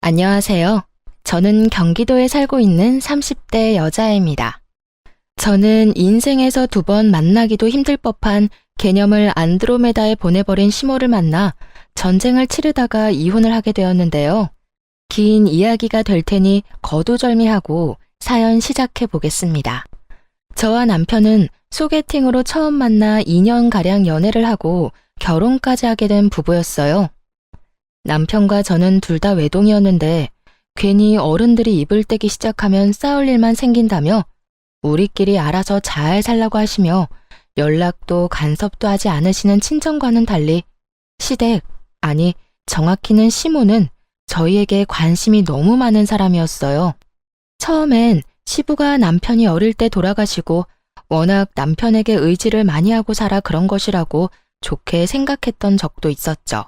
안녕하세요. 저는 경기도에 살고 있는 30대 여자입니다. 저는 인생에서 두 번 만나기도 힘들 법한 개념을 안드로메다에 보내버린 시모를 만나 전쟁을 치르다가 이혼을 하게 되었는데요. 긴 이야기가 될 테니 거두절미하고 사연 시작해 보겠습니다. 저와 남편은 소개팅으로 처음 만나 2년가량 연애를 하고 결혼까지 하게 된 부부였어요. 남편과 저는 둘 다 외동이었는데 괜히 어른들이 입을 떼기 시작하면 싸울 일만 생긴다며 우리끼리 알아서 잘 살라고 하시며 연락도 간섭도 하지 않으시는 친정과는 달리 시댁, 아니 정확히는 시모는 저희에게 관심이 너무 많은 사람이었어요. 처음엔 시부가 남편이 어릴 때 돌아가시고 워낙 남편에게 의지를 많이 하고 살아 그런 것이라고 좋게 생각했던 적도 있었죠.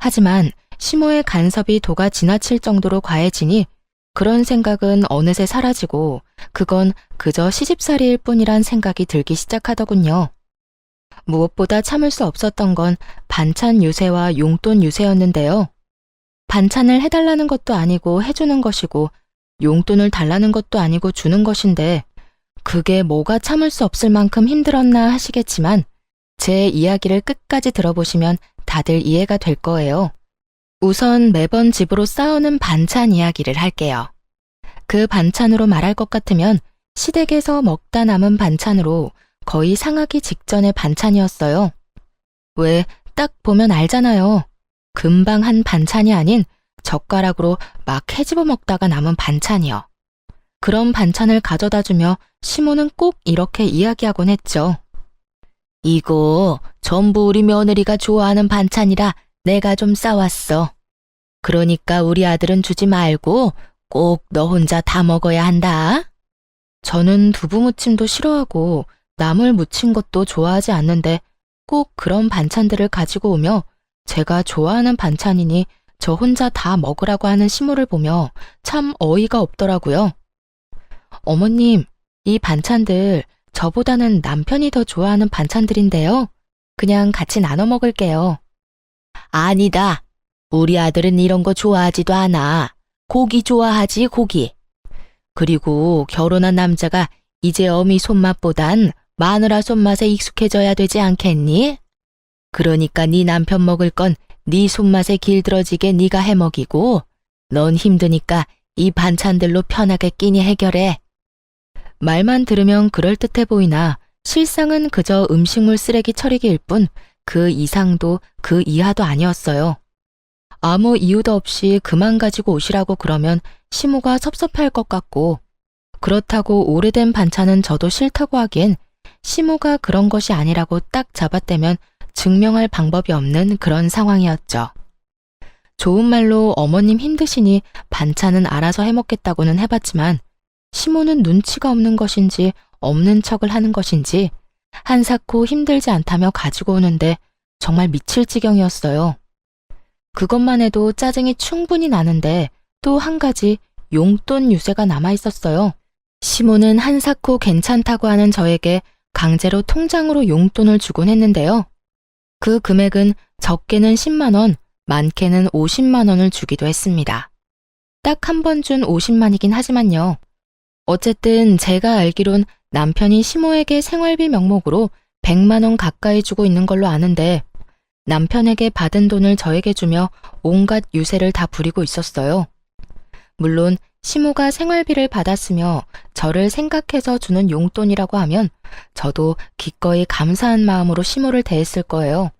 하지만 시모의 간섭이 도가 지나칠 정도로 과해지니 그런 생각은 어느새 사라지고 그건 그저 시집살이일 뿐이란 생각이 들기 시작하더군요. 무엇보다 참을 수 없었던 건 반찬 유세와 용돈 유세였는데요. 반찬을 해달라는 것도 아니고 해주는 것이고 용돈을 달라는 것도 아니고 주는 것인데 그게 뭐가 참을 수 없을 만큼 힘들었나 하시겠지만 제 이야기를 끝까지 들어보시면 다들 이해가 될 거예요. 우선 매번 집으로 싸우는 반찬 이야기를 할게요. 그 반찬으로 말할 것 같으면 시댁에서 먹다 남은 반찬으로 거의 상하기 직전의 반찬이었어요. 왜 딱 보면 알잖아요. 금방 한 반찬이 아닌 젓가락으로 막 헤집어 먹다가 남은 반찬이요. 그런 반찬을 가져다 주며 시모는 꼭 이렇게 이야기하곤 했죠. 이거 전부 우리 며느리가 좋아하는 반찬이라 내가 좀 싸왔어. 그러니까 우리 아들은 주지 말고 꼭 너 혼자 다 먹어야 한다. 저는 두부무침도 싫어하고 나물 무친 것도 좋아하지 않는데 꼭 그런 반찬들을 가지고 오며 제가 좋아하는 반찬이니 저 혼자 다 먹으라고 하는 시모를 보며 참 어이가 없더라고요. 어머님, 이 반찬들 저보다는 남편이 더 좋아하는 반찬들인데요. 그냥 같이 나눠 먹을게요. 아니다. 우리 아들은 이런 거 좋아하지도 않아. 고기 좋아하지, 고기. 그리고 결혼한 남자가 이제 어미 손맛보단 마누라 손맛에 익숙해져야 되지 않겠니? 그러니까 네 남편 먹을 건 네 손맛에 길들어지게 네가 해 먹이고 넌 힘드니까 이 반찬들로 편하게 끼니 해결해. 말만 들으면 그럴듯해 보이나 실상은 그저 음식물 쓰레기 처리기일 뿐 그 이상도 그 이하도 아니었어요. 아무 이유도 없이 그만 가지고 오시라고 그러면 시모가 섭섭해할 것 같고 그렇다고 오래된 반찬은 저도 싫다고 하기엔 시모가 그런 것이 아니라고 딱 잡아떼면 증명할 방법이 없는 그런 상황이었죠. 좋은 말로 어머님 힘드시니 반찬은 알아서 해먹겠다고는 해봤지만 시모는 눈치가 없는 것인지 없는 척을 하는 것인지 한사코 힘들지 않다며 가지고 오는데 정말 미칠 지경이었어요. 그것만 해도 짜증이 충분히 나는데 또 한 가지 용돈 유세가 남아있었어요. 시모는 한사코 괜찮다고 하는 저에게 강제로 통장으로 용돈을 주곤 했는데요. 그 금액은 적게는 10만 원, 많게는 50만 원을 주기도 했습니다. 딱 한 번 준 50만이긴 하지만요. 어쨌든 제가 알기론 남편이 시모에게 생활비 명목으로 100만 원 가까이 주고 있는 걸로 아는데 남편에게 받은 돈을 저에게 주며 온갖 유세를 다 부리고 있었어요. 물론 시모가 생활비를 받았으며 저를 생각해서 주는 용돈이라고 하면 저도 기꺼이 감사한 마음으로 시모를 대했을 거예요.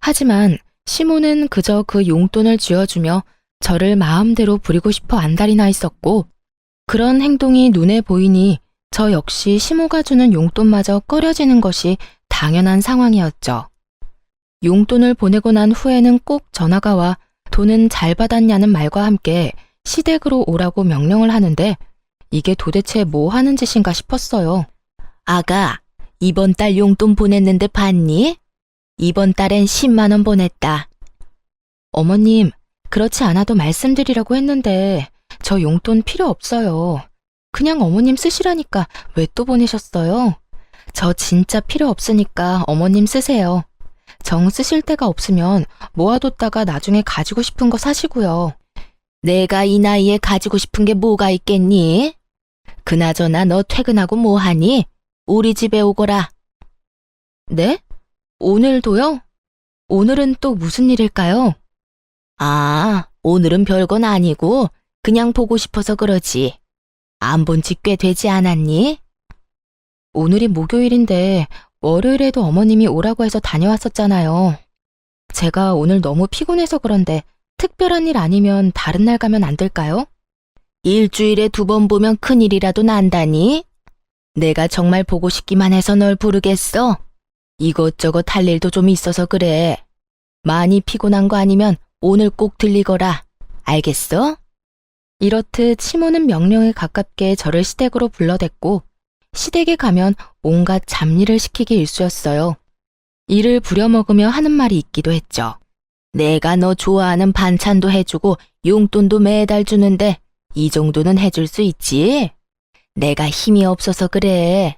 하지만 시모는 그저 그 용돈을 쥐어주며 저를 마음대로 부리고 싶어 안달이 있었고 그런 행동이 눈에 보이니 저 역시 시모가 주는 용돈마저 꺼려지는 것이 당연한 상황이었죠. 용돈을 보내고 난 후에는 꼭 전화가 와 돈은 잘 받았냐는 말과 함께 시댁으로 오라고 명령을 하는데 이게 도대체 뭐 하는 짓인가 싶었어요. 아가, 이번 달 용돈 보냈는데 봤니? 이번 달엔 10만 원 보냈다. 어머님, 그렇지 않아도 말씀드리라고 했는데 저 용돈 필요 없어요. 그냥 어머님 쓰시라니까 왜 또 보내셨어요? 저 진짜 필요 없으니까 어머님 쓰세요. 정 쓰실 데가 없으면 모아뒀다가 나중에 가지고 싶은 거 사시고요. 내가 이 나이에 가지고 싶은 게 뭐가 있겠니? 그나저나 너 퇴근하고 뭐 하니? 우리 집에 오거라. 네? 오늘도요? 오늘은 또 무슨 일일까요? 아, 오늘은 별건 아니고 그냥 보고 싶어서 그러지. 안 본 지 꽤 되지 않았니? 오늘이 목요일인데 월요일에도 어머님이 오라고 해서 다녀왔었잖아요. 제가 오늘 너무 피곤해서 그런데 특별한 일 아니면 다른 날 가면 안 될까요? 일주일에 2번 보면 큰일이라도 난다니? 내가 정말 보고 싶기만 해서 널 부르겠어? 이것저것 할 일도 좀 있어서 그래. 많이 피곤한 거 아니면 오늘 꼭 들리거라. 알겠어? 이렇듯 시모는 명령에 가깝게 저를 시댁으로 불러댔고 시댁에 가면 온갖 잡일을 시키기 일쑤였어요. 이를 부려먹으며 하는 말이 있기도 했죠. 내가 너 좋아하는 반찬도 해주고 용돈도 매달 주는데 이 정도는 해줄 수 있지? 내가 힘이 없어서 그래.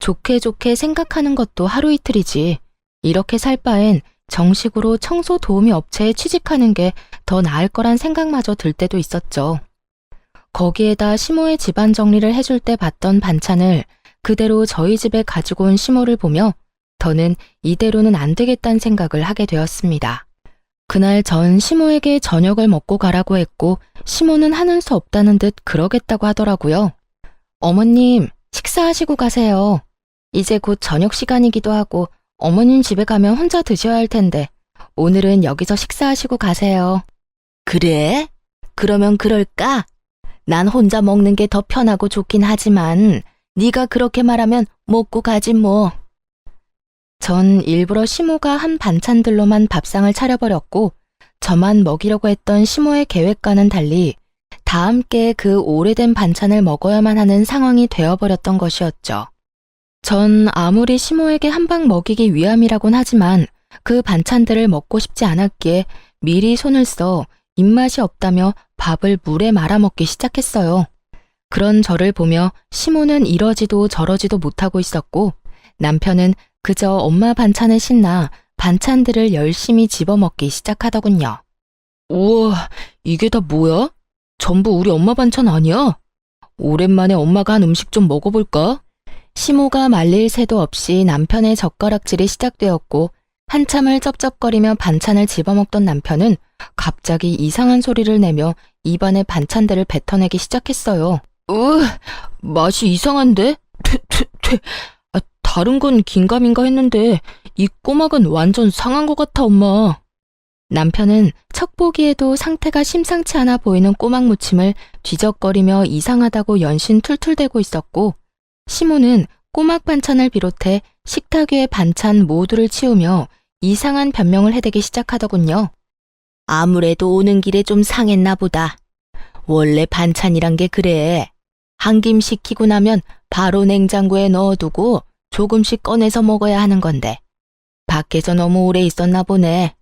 좋게 좋게 생각하는 것도 하루 이틀이지. 이렇게 살 바엔 정식으로 청소 도우미 업체에 취직하는 게 더 나을 거란 생각마저 들 때도 있었죠. 거기에다 시모의 집안 정리를 해줄 때 봤던 반찬을 그대로 저희 집에 가지고 온 시모를 보며 더는 이대로는 안 되겠다는 생각을 하게 되었습니다. 그날 전 시모에게 저녁을 먹고 가라고 했고 시모는 하는 수 없다는 듯 그러겠다고 하더라고요. 어머님, 식사하시고 가세요. 이제 곧 저녁 시간이기도 하고 어머님 집에 가면 혼자 드셔야 할 텐데 오늘은 여기서 식사하시고 가세요. 그래? 그러면 그럴까? 난 혼자 먹는 게 더 편하고 좋긴 하지만 네가 그렇게 말하면 먹고 가지 뭐. 전 일부러 시모가 한 반찬들로만 밥상을 차려버렸고 저만 먹이려고 했던 시모의 계획과는 달리 다 함께 그 오래된 반찬을 먹어야만 하는 상황이 되어버렸던 것이었죠. 전 아무리 시모에게 한 방 먹이기 위함이라곤 하지만 그 반찬들을 먹고 싶지 않았기에 미리 손을 써 입맛이 없다며 밥을 물에 말아 먹기 시작했어요. 그런 저를 보며 시모는 이러지도 저러지도 못하고 있었고 남편은 그저 엄마 반찬에 신나 반찬들을 열심히 집어먹기 시작하더군요. 우와, 이게 다 뭐야? 전부 우리 엄마 반찬 아니야? 오랜만에 엄마가 한 음식 좀 먹어볼까? 시모가 말릴 새도 없이 남편의 젓가락질이 시작되었고 한참을 쩝쩝거리며 반찬을 집어먹던 남편은 갑자기 이상한 소리를 내며 입안에 반찬들을 뱉어내기 시작했어요. 맛이 이상한데? 다른 건 긴가민가 했는데 이 꼬막은 완전 상한 것 같아, 엄마. 남편은 척 보기에도 상태가 심상치 않아 보이는 꼬막 무침을 뒤적거리며 이상하다고 연신 툴툴대고 있었고 시모는 꼬막 반찬을 비롯해 식탁 위의 반찬 모두를 치우며 이상한 변명을 해대기 시작하더군요. 아무래도 오는 길에 좀 상했나 보다. 원래 반찬이란 게 그래. 한 김 식히고 나면 바로 냉장고에 넣어두고 조금씩 꺼내서 먹어야 하는 건데 밖에서 너무 오래 있었나 보네.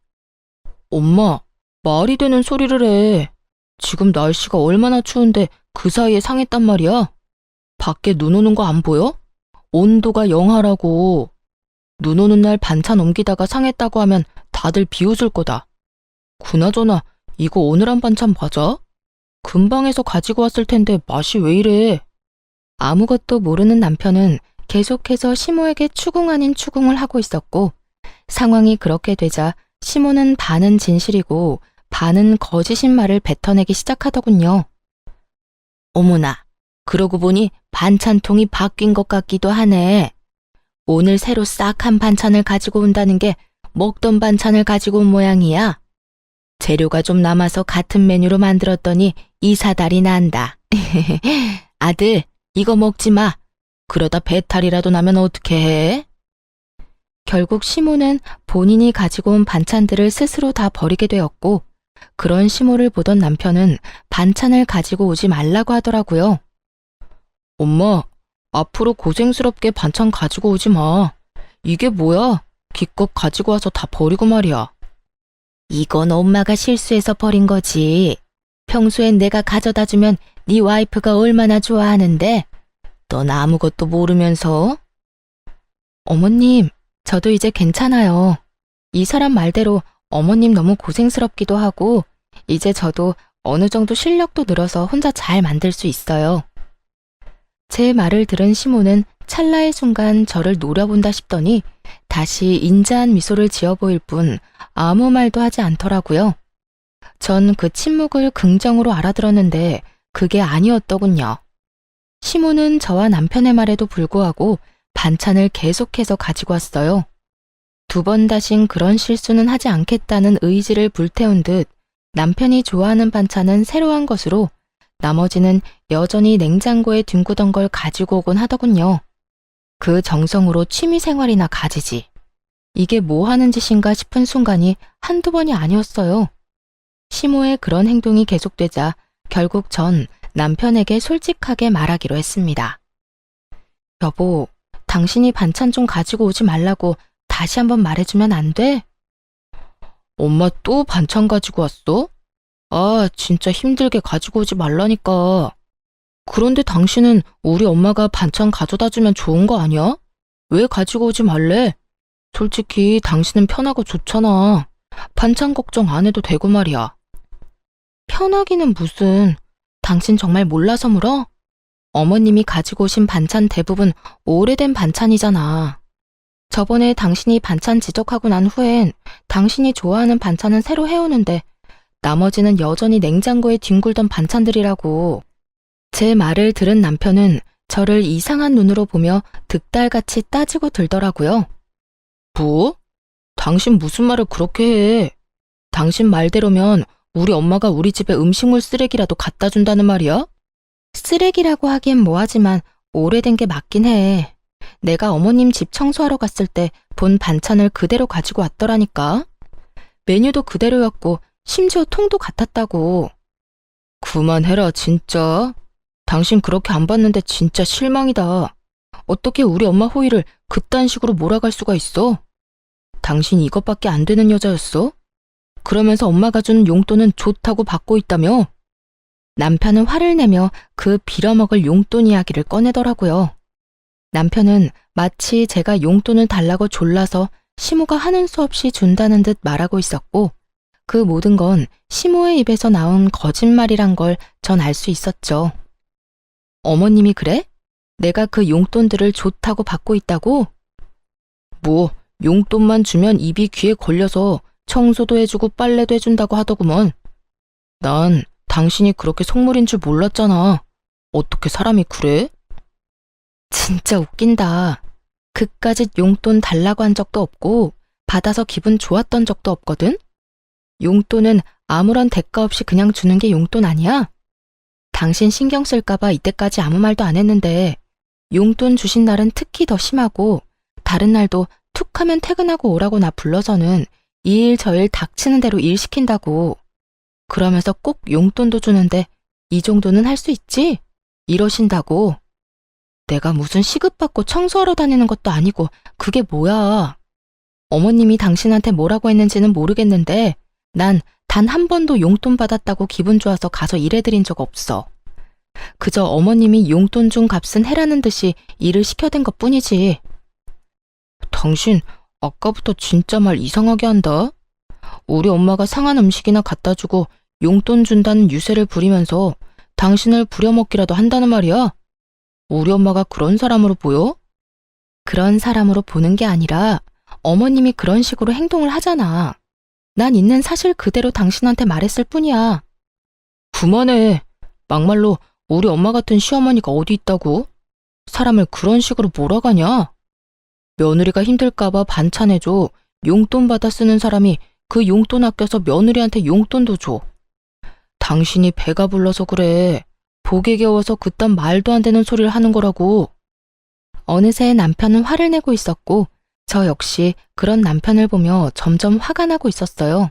엄마, 말이 되는 소리를 해. 지금 날씨가 얼마나 추운데 그 사이에 상했단 말이야? 밖에 눈 오는 거 안 보여? 온도가 영하라고. 눈 오는 날 반찬 옮기다가 상했다고 하면 다들 비웃을 거다. 그나저나 이거 오늘 한 반찬 맞아? 금방에서 가지고 왔을 텐데 맛이 왜 이래? 아무것도 모르는 남편은 계속해서 시모에게 추궁 아닌 추궁을 하고 있었고 상황이 그렇게 되자 시모는 반은 진실이고 반은 거짓인 말을 뱉어내기 시작하더군요. 어머나, 그러고 보니 반찬통이 바뀐 것 같기도 하네. 오늘 새로 싹 한 반찬을 가지고 온다는 게 먹던 반찬을 가지고 온 모양이야. 재료가 좀 남아서 같은 메뉴로 만들었더니 이사달이 난다. 아들, 이거 먹지 마. 그러다 배탈이라도 나면 어떻게 해? 결국 시모는 본인이 가지고 온 반찬들을 스스로 다 버리게 되었고 그런 시모를 보던 남편은 반찬을 가지고 오지 말라고 하더라고요. 엄마, 앞으로 고생스럽게 반찬 가지고 오지 마. 이게 뭐야? 기껏 가지고 와서 다 버리고 말이야. 이건 엄마가 실수해서 버린 거지. 평소엔 내가 가져다 주면 네 와이프가 얼마나 좋아하는데 넌 아무것도 모르면서. 어머님, 저도 이제 괜찮아요. 이 사람 말대로 어머님 너무 고생스럽기도 하고 이제 저도 어느 정도 실력도 늘어서 혼자 잘 만들 수 있어요. 제 말을 들은 시모는 찰나의 순간 저를 노려본다 싶더니 다시 인자한 미소를 지어 보일 뿐 아무 말도 하지 않더라고요. 전 그 침묵을 긍정으로 알아들었는데 그게 아니었더군요. 시모는 저와 남편의 말에도 불구하고 반찬을 계속해서 가지고 왔어요. 2번 다신 그런 실수는 하지 않겠다는 의지를 불태운 듯 남편이 좋아하는 반찬은 새로 한 것으로 나머지는 여전히 냉장고에 뒹구던 걸 가지고 오곤 하더군요. 그 정성으로 취미생활이나 가지지. 이게 뭐 하는 짓인가 싶은 순간이 한두 번이 아니었어요. 시모의 그런 행동이 계속되자 결국 전 남편에게 솔직하게 말하기로 했습니다. 여보, 당신이 반찬 좀 가지고 오지 말라고 다시 한번 말해주면 안 돼? 엄마 또 반찬 가지고 왔어? 아, 진짜 힘들게 가지고 오지 말라니까. 그런데 당신은 우리 엄마가 반찬 가져다 주면 좋은 거 아니야? 왜 가지고 오지 말래? 솔직히 당신은 편하고 좋잖아. 반찬 걱정 안 해도 되고 말이야. 편하기는 무슨. 당신 정말 몰라서 물어? 어머님이 가지고 오신 반찬 대부분 오래된 반찬이잖아. 저번에 당신이 반찬 지적하고 난 후엔 당신이 좋아하는 반찬은 새로 해오는데 나머지는 여전히 냉장고에 뒹굴던 반찬들이라고. 제 말을 들은 남편은 저를 이상한 눈으로 보며 득달같이 따지고 들더라고요. 뭐? 당신 무슨 말을 그렇게 해? 당신 말대로면 우리 엄마가 우리 집에 음식물 쓰레기라도 갖다 준다는 말이야? 쓰레기라고 하기엔 뭐하지만 오래된 게 맞긴 해. 내가 어머님 집 청소하러 갔을 때 본 반찬을 그대로 가지고 왔더라니까. 메뉴도 그대로였고 심지어 통도 같았다고. 그만해라 진짜. 당신 그렇게 안 봤는데 진짜 실망이다. 어떻게 우리 엄마 호의를 그딴 식으로 몰아갈 수가 있어? 당신 이것밖에 안 되는 여자였어? 그러면서 엄마가 준 용돈은 좋다고 받고 있다며? 남편은 화를 내며 그 빌어먹을 용돈 이야기를 꺼내더라고요. 남편은 마치 제가 용돈을 달라고 졸라서 시모가 하는 수 없이 준다는 듯 말하고 있었고 그 모든 건 시모의 입에서 나온 거짓말이란 걸 전 알 수 있었죠. 어머님이 그래? 내가 그 용돈들을 좋다고 받고 있다고? 뭐 용돈만 주면 입이 귀에 걸려서 청소도 해주고 빨래도 해준다고 하더구먼. 난 당신이 그렇게 속물인 줄 몰랐잖아. 어떻게 사람이 그래? 진짜 웃긴다. 그까짓 용돈 달라고 한 적도 없고 받아서 기분 좋았던 적도 없거든? 용돈은 아무런 대가 없이 그냥 주는 게 용돈 아니야? 당신 신경 쓸까봐 이때까지 아무 말도 안 했는데 용돈 주신 날은 특히 더 심하고 다른 날도 툭 하면 퇴근하고 오라고 나 불러서는 이 일 저 일 닥치는 대로 일 시킨다고. 그러면서 꼭 용돈도 주는데 이 정도는 할 수 있지? 이러신다고. 내가 무슨 시급받고 청소하러 다니는 것도 아니고 그게 뭐야. 어머님이 당신한테 뭐라고 했는지는 모르겠는데 난 단 한 번도 용돈 받았다고 기분 좋아서 가서 일해드린 적 없어. 그저 어머님이 용돈 준 값은 해라는 듯이 일을 시켜댄 것뿐이지. 당신 아까부터 진짜 말 이상하게 한다. 우리 엄마가 상한 음식이나 갖다 주고 용돈 준다는 유세를 부리면서 당신을 부려먹기라도 한다는 말이야? 우리 엄마가 그런 사람으로 보여? 그런 사람으로 보는 게 아니라 어머님이 그런 식으로 행동을 하잖아. 난 있는 사실 그대로 당신한테 말했을 뿐이야. 그만해. 막말로 우리 엄마 같은 시어머니가 어디 있다고? 사람을 그런 식으로 몰아가냐? 며느리가 힘들까봐 반찬해줘. 용돈 받아 쓰는 사람이 그 용돈 아껴서 며느리한테 용돈도 줘. 당신이 배가 불러서 그래. 복에 겨워서 그딴 말도 안 되는 소리를 하는 거라고. 어느새 남편은 화를 내고 있었고 저 역시 그런 남편을 보며 점점 화가 나고 있었어요.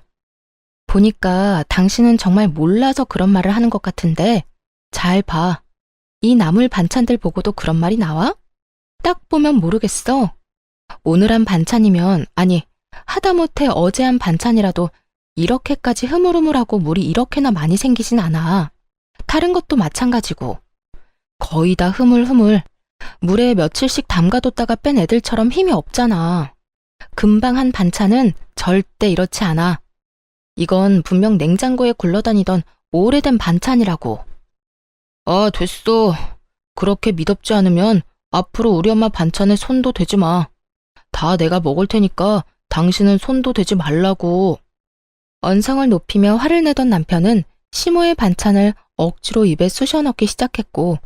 보니까 당신은 정말 몰라서 그런 말을 하는 것 같은데 잘 봐. 이 나물 반찬들 보고도 그런 말이 나와? 딱 보면 모르겠어. 오늘 한 반찬이면 아니 하다못해 어제 한 반찬이라도 이렇게까지 흐물흐물하고 물이 이렇게나 많이 생기진 않아. 다른 것도 마찬가지고. 거의 다 흐물흐물. 물에 며칠씩 담가뒀다가 뺀 애들처럼 힘이 없잖아. 금방 한 반찬은 절대 이렇지 않아. 이건 분명 냉장고에 굴러다니던 오래된 반찬이라고. 아, 됐어. 그렇게 미덥지 않으면 앞으로 우리 엄마 반찬에 손도 대지 마. 다 내가 먹을 테니까 당신은 손도 대지 말라고. 언성을 높이며 화를 내던 남편은 시모의 반찬을 억지로 입에 쑤셔 넣기 시작했고,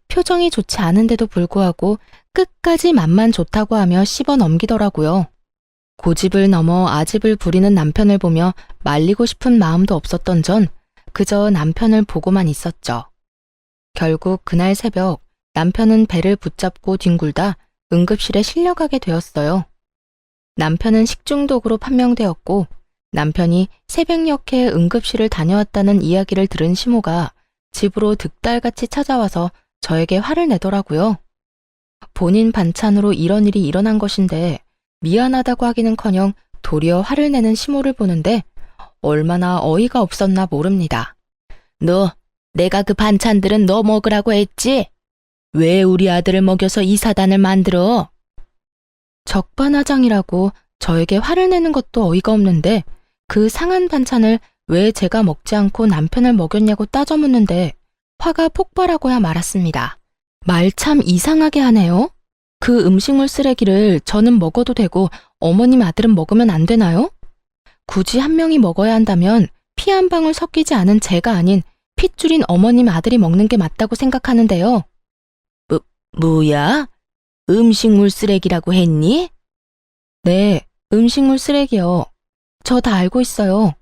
표정이 좋지 않은데도 불구하고 끝까지 맛만 좋다고 하며 씹어 넘기더라고요. 고집을 넘어 아집을 부리는 남편을 보며 말리고 싶은 마음도 없었던 전 그저 남편을 보고만 있었죠. 결국 그날 새벽 남편은 배를 붙잡고 뒹굴다 응급실에 실려가게 되었어요. 남편은 식중독으로 판명되었고, 남편이 새벽녘에 응급실을 다녀왔다는 이야기를 들은 시모가 집으로 득달같이 찾아와서 저에게 화를 내더라고요. 본인 반찬으로 이런 일이 일어난 것인데 미안하다고 하기는커녕 도리어 화를 내는 시모를 보는데 얼마나 어이가 없었나 모릅니다. 너, 내가 그 반찬들은 너 먹으라고 했지? 왜 우리 아들을 먹여서 이 사단을 만들어? 적반하장이라고 저에게 화를 내는 것도 어이가 없는데 그 상한 반찬을 왜 제가 먹지 않고 남편을 먹였냐고 따져 묻는데 화가 폭발하고야 말았습니다. 말 참 이상하게 하네요. 그 음식물 쓰레기를 저는 먹어도 되고 어머님 아들은 먹으면 안 되나요? 굳이 한 명이 먹어야 한다면 피 한 방울 섞이지 않은 제가 아닌 핏줄인 어머님 아들이 먹는 게 맞다고 생각하는데요. 뭐야? 음식물 쓰레기라고 했니? 네, 음식물 쓰레기요. 저 다 알고 있어요.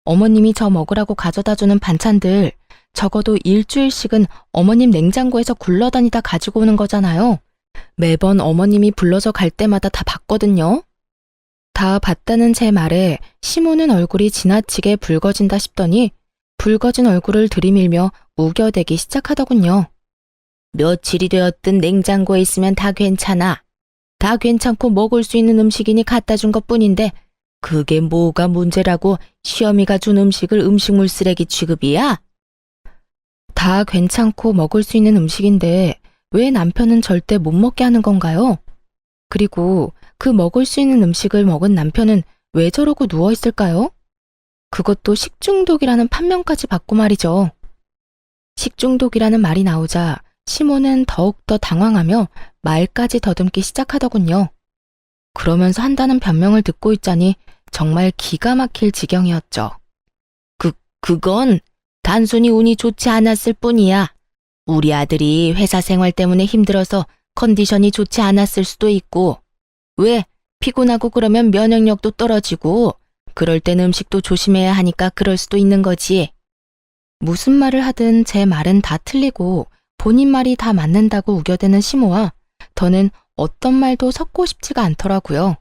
어머님이 저 먹으라고 가져다주는 반찬들 적어도 일주일씩은 어머님 냉장고에서 굴러다니다 가지고 오는 거잖아요. 매번 어머님이 불러서 갈 때마다 다 봤거든요. 다 봤다는 제 말에 시모는 얼굴이 지나치게 붉어진다 싶더니 붉어진 얼굴을 들이밀며 우겨대기 시작하더군요. 며칠이 되었든 냉장고에 있으면 다 괜찮아. 다 괜찮고 먹을 수 있는 음식이니 갖다 준 것뿐인데 그게 뭐가 문제라고 시어미가 준 음식을 음식물 쓰레기 취급이야? 다 괜찮고 먹을 수 있는 음식인데 왜 남편은 절대 못 먹게 하는 건가요? 그리고 그 먹을 수 있는 음식을 먹은 남편은 왜 저러고 누워있을까요? 그것도 식중독이라는 판명까지 받고 말이죠. 식중독이라는 말이 나오자 시모는 더욱더 당황하며 말까지 더듬기 시작하더군요. 그러면서 한다는 변명을 듣고 있자니 정말 기가 막힐 지경이었죠. 그건 단순히 운이 좋지 않았을 뿐이야. 우리 아들이 회사 생활 때문에 힘들어서 컨디션이 좋지 않았을 수도 있고, 왜 피곤하고 그러면 면역력도 떨어지고, 그럴 땐 음식도 조심해야 하니까 그럴 수도 있는 거지. 무슨 말을 하든 제 말은 다 틀리고 본인 말이 다 맞는다고 우겨대는 시모와 더는 어떤 말도 섞고 싶지가 않더라고요.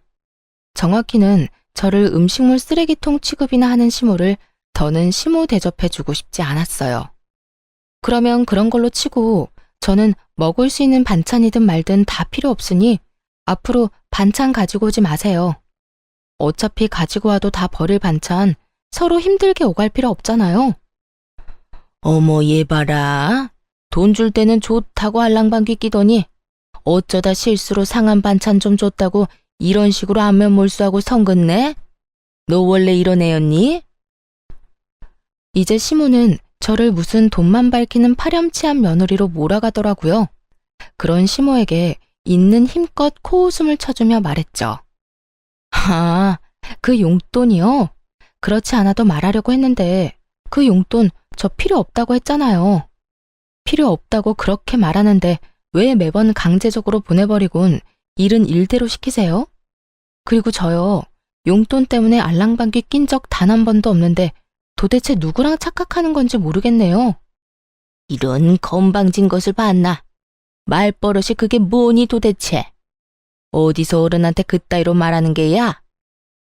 정확히는 저를 음식물 쓰레기통 취급이나 하는 시모를 더는 시모 대접해주고 싶지 않았어요. 그러면 그런 걸로 치고 저는 먹을 수 있는 반찬이든 말든 다 필요 없으니 앞으로 반찬 가지고 오지 마세요. 어차피 가지고 와도 다 버릴 반찬 서로 힘들게 오갈 필요 없잖아요. 어머 얘 봐라. 돈 줄 때는 좋다고 알랑방귀 끼더니 어쩌다 실수로 상한 반찬 좀 줬다고 이런 식으로 안면몰수하고 성긋네? 너 원래 이런 애였니? 이제 시모는 저를 무슨 돈만 밝히는 파렴치한 며느리로 몰아가더라고요. 그런 시모에게 있는 힘껏 코웃음을 쳐주며 말했죠. 아, 그 용돈이요? 그렇지 않아도 말하려고 했는데 그 용돈 저 필요 없다고 했잖아요. 필요 없다고 그렇게 말하는데 왜 매번 강제적으로 보내버리곤 일은 일대로 시키세요? 그리고 저요, 용돈 때문에 알랑방귀 낀 적 단 한 번도 없는데 도대체 누구랑 착각하는 건지 모르겠네요. 이런 건방진 것을 봤나? 말버릇이 그게 뭐니 도대체? 어디서 어른한테 그따위로 말하는 게야?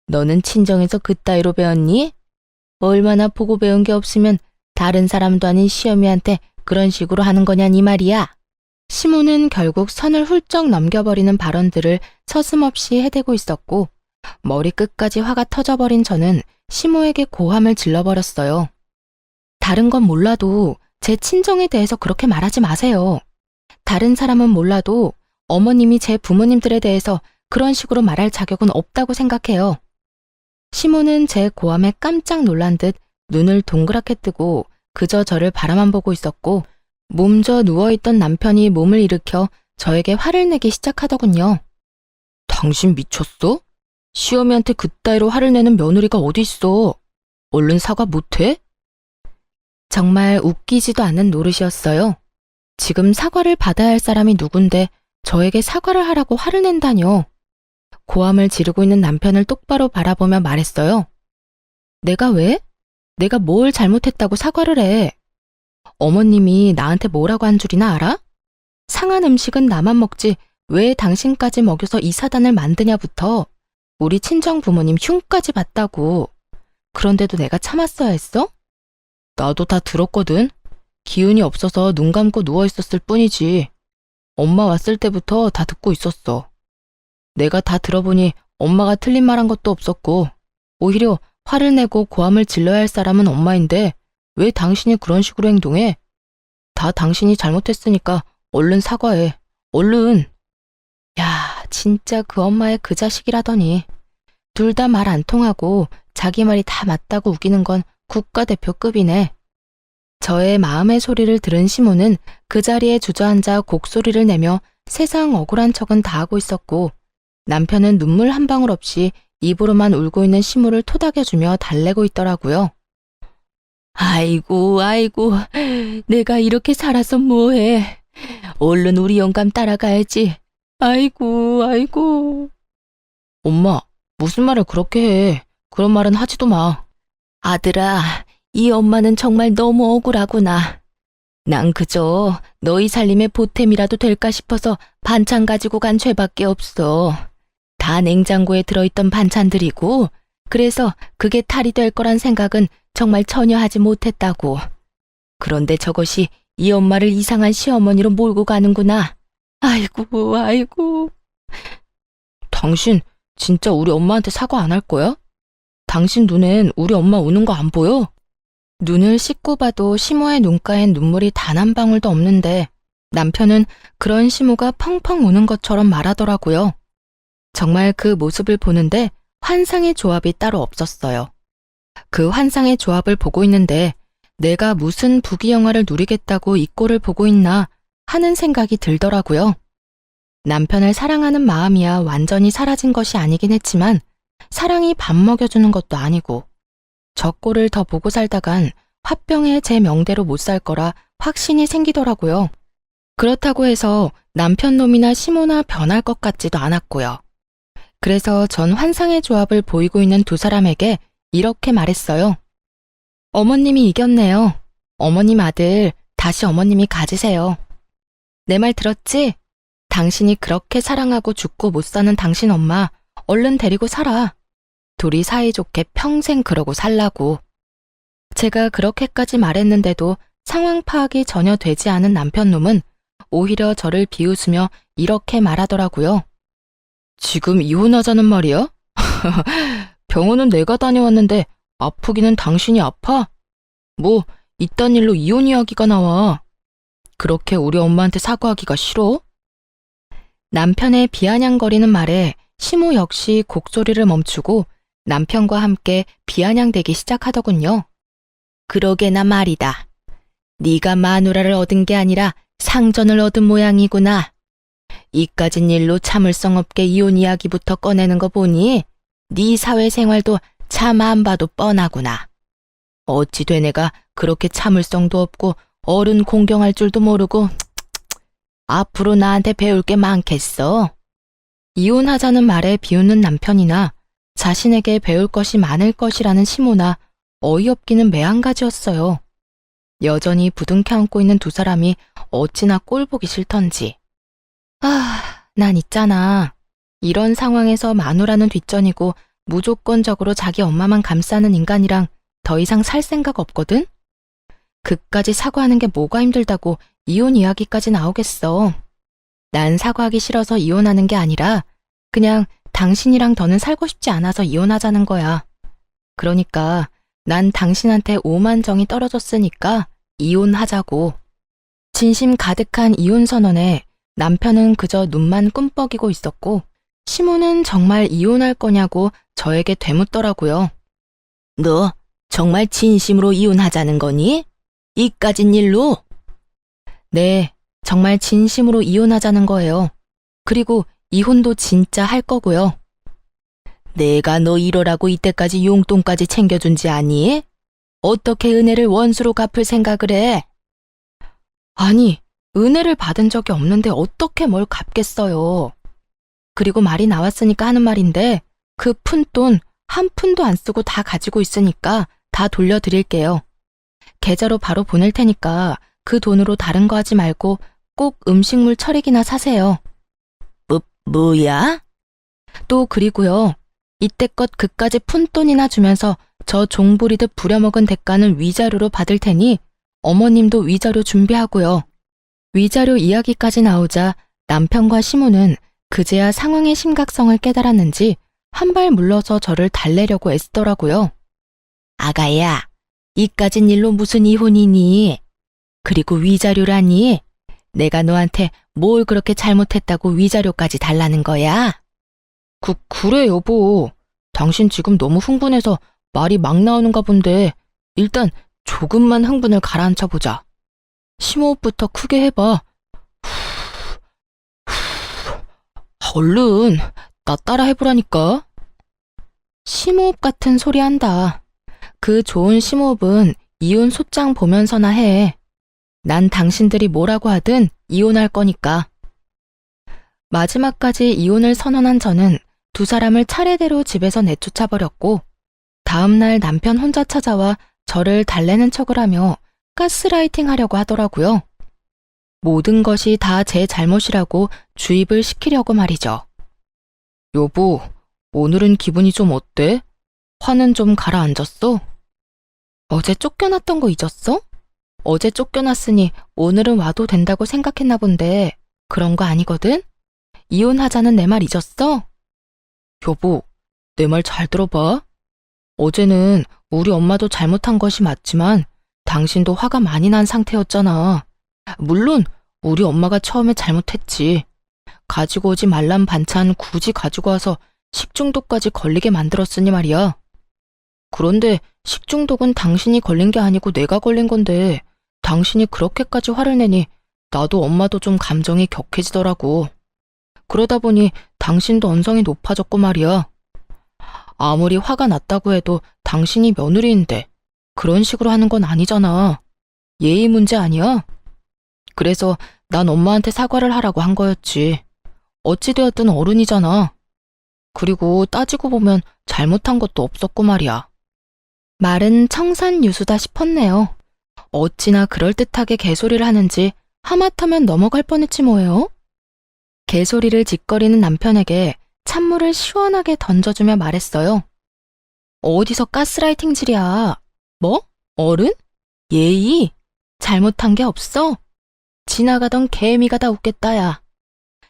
너는 친정에서 그따위로 배웠니? 얼마나 보고 배운 게 없으면 다른 사람도 아닌 시어미한테 그런 식으로 하는 거냐니 말이야. 시모는 결국 선을 훌쩍 넘겨버리는 발언들을 서슴없이 해대고 있었고 머리끝까지 화가 터져버린 저는 시모에게 고함을 질러버렸어요. 다른 건 몰라도 제 친정에 대해서 그렇게 말하지 마세요. 다른 사람은 몰라도 어머님이 제 부모님들에 대해서 그런 식으로 말할 자격은 없다고 생각해요. 시모는 제 고함에 깜짝 놀란 듯 눈을 동그랗게 뜨고 그저 저를 바라만 보고 있었고 몸져 누워있던 남편이 몸을 일으켜 저에게 화를 내기 시작하더군요. 당신 미쳤어? 시어미한테 그따위로 화를 내는 며느리가 어디 있어? 얼른 사과 못해? 정말 웃기지도 않는 노릇이었어요. 지금 사과를 받아야 할 사람이 누군데 저에게 사과를 하라고 화를 낸다뇨. 고함을 지르고 있는 남편을 똑바로 바라보며 말했어요. 내가 왜? 내가 뭘 잘못했다고 사과를 해? 어머님이 나한테 뭐라고 한 줄이나 알아? 상한 음식은 나만 먹지 왜 당신까지 먹여서 이 사단을 만드냐부터 우리 친정 부모님 흉까지 봤다고. 그런데도 내가 참았어야 했어? 나도 다 들었거든. 기운이 없어서 눈 감고 누워있었을 뿐이지. 엄마 왔을 때부터 다 듣고 있었어. 내가 다 들어보니 엄마가 틀린 말 한 것도 없었고 오히려 화를 내고 고함을 질러야 할 사람은 엄마인데 왜 당신이 그런 식으로 행동해? 다 당신이 잘못했으니까 얼른 사과해. 얼른. 야, 진짜 그 엄마의 그 자식이라더니. 둘 다 말 안 통하고 자기 말이 다 맞다고 우기는 건 국가대표급이네. 저의 마음의 소리를 들은 시모는 그 자리에 주저앉아 곡소리를 내며 세상 억울한 척은 다 하고 있었고 남편은 눈물 한 방울 없이 입으로만 울고 있는 시모를 토닥여주며 달래고 있더라고요. 아이고, 아이고, 내가 이렇게 살아서 뭐해. 얼른 우리 영감 따라가야지. 아이고, 아이고. 엄마, 무슨 말을 그렇게 해. 그런 말은 하지도 마. 아들아, 이 엄마는 정말 너무 억울하구나. 난 그저 너희 살림의 보탬이라도 될까 싶어서 반찬 가지고 간 죄밖에 없어. 다 냉장고에 들어있던 반찬들이고 그래서 그게 탈이 될 거란 생각은 정말 전혀 하지 못했다고. 그런데 저것이 이 엄마를 이상한 시어머니로 몰고 가는구나. 아이고, 아이고. 당신 진짜 우리 엄마한테 사과 안 할 거야? 당신 눈엔 우리 엄마 우는 거 안 보여? 눈을 씻고 봐도 시모의 눈가엔 눈물이 단 한 방울도 없는데 남편은 그런 시모가 펑펑 우는 것처럼 말하더라고요. 정말 그 모습을 보는데 환상의 조합이 따로 없었어요. 그 환상의 조합을 보고 있는데 내가 무슨 부귀영화를 누리겠다고 이 꼴을 보고 있나 하는 생각이 들더라고요. 남편을 사랑하는 마음이야 완전히 사라진 것이 아니긴 했지만 사랑이 밥 먹여주는 것도 아니고 저 꼴을 더 보고 살다간 화병에 제 명대로 못 살 거라 확신이 생기더라고요. 그렇다고 해서 남편 놈이나 시모나 변할 것 같지도 않았고요. 그래서 전 환상의 조합을 보이고 있는 두 사람에게 이렇게 말했어요. 어머님이 이겼네요. 어머님 아들 다시 어머님이 가지세요. 내 말 들었지? 당신이 그렇게 사랑하고 죽고 못 사는 당신 엄마 얼른 데리고 살아. 둘이 사이좋게 평생 그러고 살라고. 제가 그렇게까지 말했는데도 상황 파악이 전혀 되지 않은 남편놈은 오히려 저를 비웃으며 이렇게 말하더라고요. 지금 이혼하자는 말이야? 병원은 내가 다녀왔는데 아프기는 당신이 아파? 뭐 이딴 일로 이혼 이야기가 나와. 그렇게 우리 엄마한테 사과하기가 싫어? 남편의 비아냥거리는 말에 시모 역시 곡소리를 멈추고 남편과 함께 비아냥대기 시작하더군요. 그러게나 말이다. 네가 마누라를 얻은 게 아니라 상전을 얻은 모양이구나. 이까진 일로 참을성 없게 이혼 이야기부터 꺼내는 거 보니 네 사회생활도 참 안 봐도 뻔하구나. 어찌 되네가 그렇게 참을성도 없고 어른 공경할 줄도 모르고 앞으로 나한테 배울 게 많겠어. 이혼하자는 말에 비웃는 남편이나 자신에게 배울 것이 많을 것이라는 시모나 어이없기는 매한가지였어요. 여전히 부둥켜 안고 있는 두 사람이 어찌나 꼴보기 싫던지. 난 있잖아. 이런 상황에서 마누라는 뒷전이고 무조건적으로 자기 엄마만 감싸는 인간이랑 더 이상 살 생각 없거든? 그까지 사과하는 게 뭐가 힘들다고 이혼 이야기까지 나오겠어. 난 사과하기 싫어서 이혼하는 게 아니라 그냥 당신이랑 더는 살고 싶지 않아서 이혼하자는 거야. 그러니까 난 당신한테 오만정이 떨어졌으니까 이혼하자고. 진심 가득한 이혼 선언에 남편은 그저 눈만 꿈뻑이고 있었고 시모는 정말 이혼할 거냐고 저에게 되묻더라고요. 너 정말 진심으로 이혼하자는 거니? 이까진 일로? 네, 정말 진심으로 이혼하자는 거예요. 그리고 이혼도 진짜 할 거고요. 내가 너 이러라고 이때까지 용돈까지 챙겨준지 아니? 어떻게 은혜를 원수로 갚을 생각을 해? 아니, 은혜를 받은 적이 없는데 어떻게 뭘 갚겠어요. 그리고 말이 나왔으니까 하는 말인데 그 푼돈 한 푼도 안 쓰고 다 가지고 있으니까 다 돌려드릴게요. 계좌로 바로 보낼 테니까 그 돈으로 다른 거 하지 말고 꼭 음식물 처리기나 사세요. 뭐야? 또 그리고요. 이때껏 그까지 푼돈이나 주면서 저 종부리듯 부려먹은 대가는 위자료로 받을 테니 어머님도 위자료 준비하고요. 위자료 이야기까지 나오자 남편과 시모는 그제야 상황의 심각성을 깨달았는지 한 발 물러서 저를 달래려고 애쓰더라고요. 아가야, 이까진 일로 무슨 이혼이니? 그리고 위자료라니? 내가 너한테 뭘 그렇게 잘못했다고 위자료까지 달라는 거야? 그래 여보. 당신 지금 너무 흥분해서 말이 막 나오는가 본데 일단 조금만 흥분을 가라앉혀보자. 심호흡부터 크게 해봐. 얼른 나 따라 해보라니까. 심호흡 같은 소리 한다. 그 좋은 심호흡은 이혼 소장 보면서나 해. 난 당신들이 뭐라고 하든 이혼할 거니까. 마지막까지 이혼을 선언한 저는 두 사람을 차례대로 집에서 내쫓아버렸고 다음날 남편 혼자 찾아와 저를 달래는 척을 하며 가스라이팅 하려고 하더라고요. 모든 것이 다 제 잘못이라고 주입을 시키려고 말이죠. 여보, 오늘은 기분이 좀 어때? 화는 좀 가라앉았어? 어제 쫓겨났던 거 잊었어? 어제 쫓겨났으니 오늘은 와도 된다고 생각했나 본데 그런 거 아니거든? 이혼하자는 내 말 잊었어? 여보, 내 말 잘 들어봐. 어제는 우리 엄마도 잘못한 것이 맞지만 당신도 화가 많이 난 상태였잖아. 물론 우리 엄마가 처음에 잘못했지. 가지고 오지 말란 반찬 굳이 가지고 와서 식중독까지 걸리게 만들었으니 말이야. 그런데 식중독은 당신이 걸린 게 아니고 내가 걸린 건데 당신이 그렇게까지 화를 내니 나도 엄마도 좀 감정이 격해지더라고. 그러다 보니 당신도 언성이 높아졌고 말이야. 아무리 화가 났다고 해도 당신이 며느리인데 그런 식으로 하는 건 아니잖아. 예의 문제 아니야? 그래서 난 엄마한테 사과를 하라고 한 거였지. 어찌되었든 어른이잖아. 그리고 따지고 보면 잘못한 것도 없었고 말이야. 말은 청산유수다 싶었네요. 어찌나 그럴듯하게 개소리를 하는지 하마터면 넘어갈 뻔했지 뭐예요. 개소리를 짓거리는 남편에게 찬물을 시원하게 던져주며 말했어요. 어디서 가스라이팅질이야. 뭐? 어른? 예의? 잘못한 게 없어? 지나가던 개미가 다 웃겠다 야.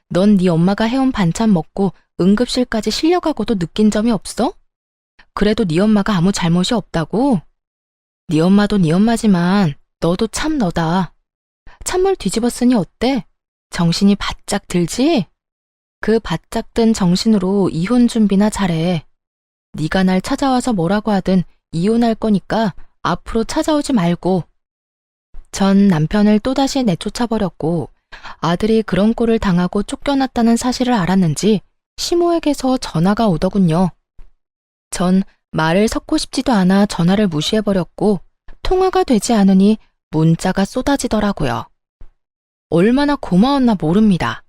넌 네 엄마가 해온 반찬 먹고 응급실까지 실려가고도 느낀 점이 없어? 그래도 네 엄마가 아무 잘못이 없다고? 네 엄마도 네 엄마지만 너도 참 너다. 찬물 뒤집었으니 어때? 정신이 바짝 들지? 그 바짝 든 정신으로 이혼 준비나 잘해. 네가 날 찾아와서 뭐라고 하든 이혼할 거니까 앞으로 찾아오지 말고. 전 남편을 또다시 내쫓아버렸고 아들이 그런 꼴을 당하고 쫓겨났다는 사실을 알았는지 시모에게서 전화가 오더군요. 전 말을 섞고 싶지도 않아 전화를 무시해버렸고 통화가 되지 않으니 문자가 쏟아지더라고요. 얼마나 고마웠나 모릅니다.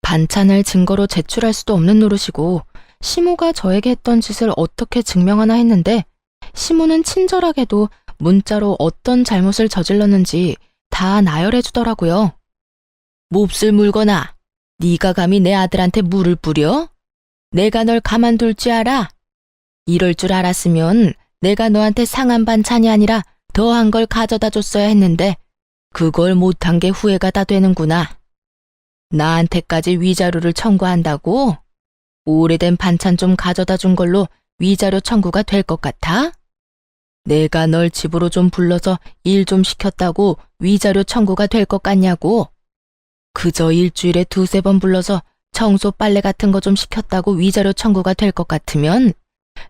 반찬을 증거로 제출할 수도 없는 노릇이고 시모가 저에게 했던 짓을 어떻게 증명하나 했는데 시모는 친절하게도 문자로 어떤 잘못을 저질렀는지 다 나열해 주더라고요. 몹쓸 물거나 네가 감히 내 아들한테 물을 뿌려? 내가 널 가만둘 줄 알아? 이럴 줄 알았으면 내가 너한테 상한 반찬이 아니라 더한 걸 가져다 줬어야 했는데 그걸 못한 게 후회가 다 되는구나. 나한테까지 위자료를 청구한다고? 오래된 반찬 좀 가져다 준 걸로 위자료 청구가 될 것 같아? 내가 널 집으로 좀 불러서 일 좀 시켰다고 위자료 청구가 될 것 같냐고? 그저 일주일에 두세 번 불러서 청소 빨래 같은 거 좀 시켰다고 위자료 청구가 될 것 같으면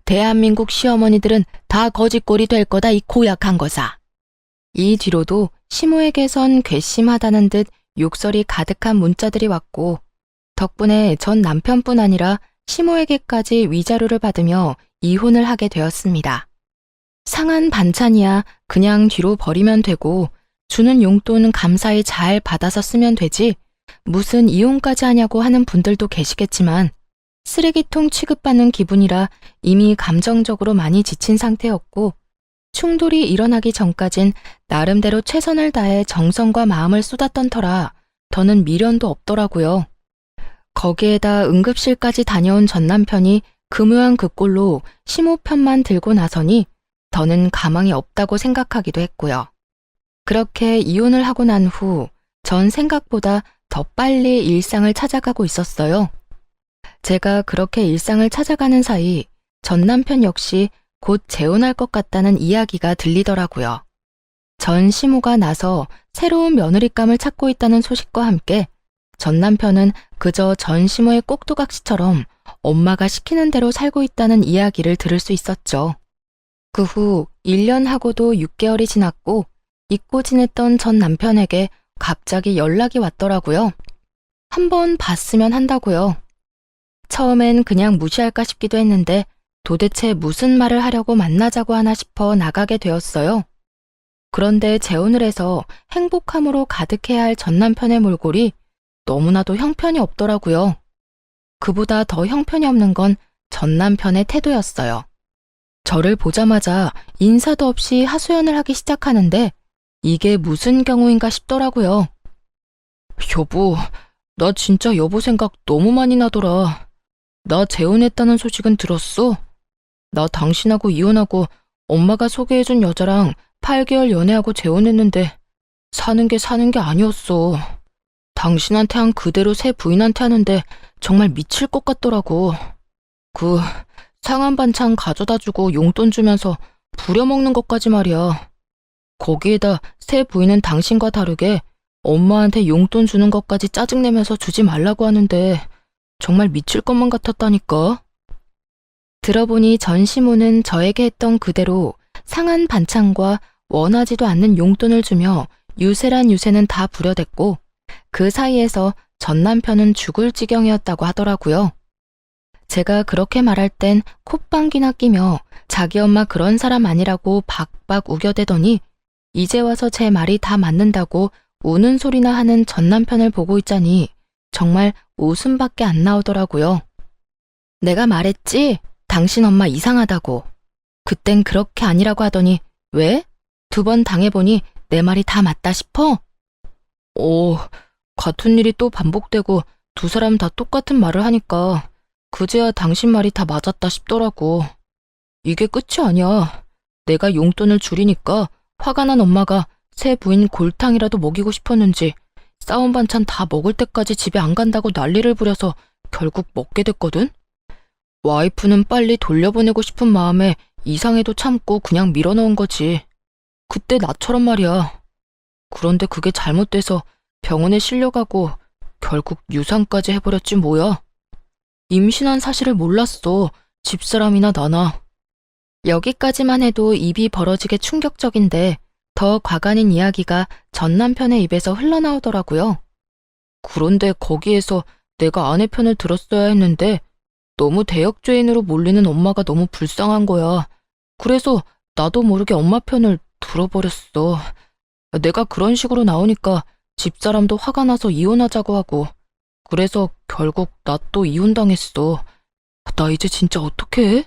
대한민국 시어머니들은 다 거짓골이 될 거다 이 고약한 거사. 이 뒤로도 시모에게선 괘씸하다는 듯 욕설이 가득한 문자들이 왔고, 덕분에 전 남편뿐 아니라 시모에게까지 위자료를 받으며 이혼을 하게 되었습니다. 상한 반찬이야 그냥 뒤로 버리면 되고 주는 용돈 감사히 잘 받아서 쓰면 되지 무슨 이혼까지 하냐고 하는 분들도 계시겠지만 쓰레기통 취급받는 기분이라 이미 감정적으로 많이 지친 상태였고 충돌이 일어나기 전까진 나름대로 최선을 다해 정성과 마음을 쏟았던 터라 더는 미련도 없더라고요. 거기에다 응급실까지 다녀온 전 남편이 금요한 그 꼴로 시모 편만 들고 나서니 더는 가망이 없다고 생각하기도 했고요. 그렇게 이혼을 하고 난 후 전 생각보다 더 빨리 일상을 찾아가고 있었어요. 제가 그렇게 일상을 찾아가는 사이 전 남편 역시 곧 재혼할 것 같다는 이야기가 들리더라고요. 전 시모가 나서 새로운 며느리감을 찾고 있다는 소식과 함께 전 남편은 그저 전 시모의 꼭두각시처럼 엄마가 시키는 대로 살고 있다는 이야기를 들을 수 있었죠. 그 후 1년하고도 6개월이 지났고 잊고 지냈던 전 남편에게 갑자기 연락이 왔더라고요. 한번 봤으면 한다고요. 처음엔 그냥 무시할까 싶기도 했는데 도대체 무슨 말을 하려고 만나자고 하나 싶어 나가게 되었어요. 그런데 재혼을 해서 행복함으로 가득해야 할 전 남편의 몰골이 너무나도 형편이 없더라고요. 그보다 더 형편이 없는 건 전 남편의 태도였어요. 저를 보자마자 인사도 없이 하소연을 하기 시작하는데 이게 무슨 경우인가 싶더라고요. 여보, 나 진짜 여보 생각 너무 많이 나더라. 나 재혼했다는 소식은 들었어? 나 당신하고 이혼하고 엄마가 소개해준 여자랑 8개월 연애하고 재혼했는데 사는 게 아니었어. 당신한테 한 그대로 새 부인한테 하는데 정말 미칠 것 같더라고. 그 상한 반찬 가져다 주고 용돈 주면서 부려먹는 것까지 말이야. 거기에다 새 부인은 당신과 다르게 엄마한테 용돈 주는 것까지 짜증내면서 주지 말라고 하는데 정말 미칠 것만 같았다니까. 들어보니 전 시모는 저에게 했던 그대로 상한 반찬과 원하지도 않는 용돈을 주며 유세란 유세는 다 부려댔고 그 사이에서 전 남편은 죽을 지경이었다고 하더라고요. 제가 그렇게 말할 땐 콧방귀나 끼며 자기 엄마 그런 사람 아니라고 박박 우겨대더니 이제 와서 제 말이 다 맞는다고 우는 소리나 하는 전 남편을 보고 있자니 정말 웃음밖에 안 나오더라고요. 내가 말했지? 당신 엄마 이상하다고. 그땐 그렇게 아니라고 하더니 왜? 2번 당해보니 내 말이 다 맞다 싶어? 같은 일이 또 반복되고 두 사람 다 똑같은 말을 하니까 그제야 당신 말이 다 맞았다 싶더라고. 이게 끝이 아니야. 내가 용돈을 줄이니까 화가 난 엄마가 새 부인 골탕이라도 먹이고 싶었는지 싸운 반찬 다 먹을 때까지 집에 안 간다고 난리를 부려서 결국 먹게 됐거든? 와이프는 빨리 돌려보내고 싶은 마음에 이상해도 참고 그냥 밀어넣은 거지. 그때 나처럼 말이야. 그런데 그게 잘못돼서 병원에 실려가고 결국 유산까지 해버렸지 뭐야. 임신한 사실을 몰랐어. 집사람이나 나나. 여기까지만 해도 입이 벌어지게 충격적인데 더 과간인 이야기가 전 남편의 입에서 흘러나오더라고요. 그런데 거기에서 내가 아내 편을 들었어야 했는데 너무 대역죄인으로 몰리는 엄마가 너무 불쌍한 거야. 그래서 나도 모르게 엄마 편을 들어버렸어. 내가 그런 식으로 나오니까 집사람도 화가 나서 이혼하자고 하고 그래서 결국 나 또 이혼당했어. 나 이제 진짜 어떡해?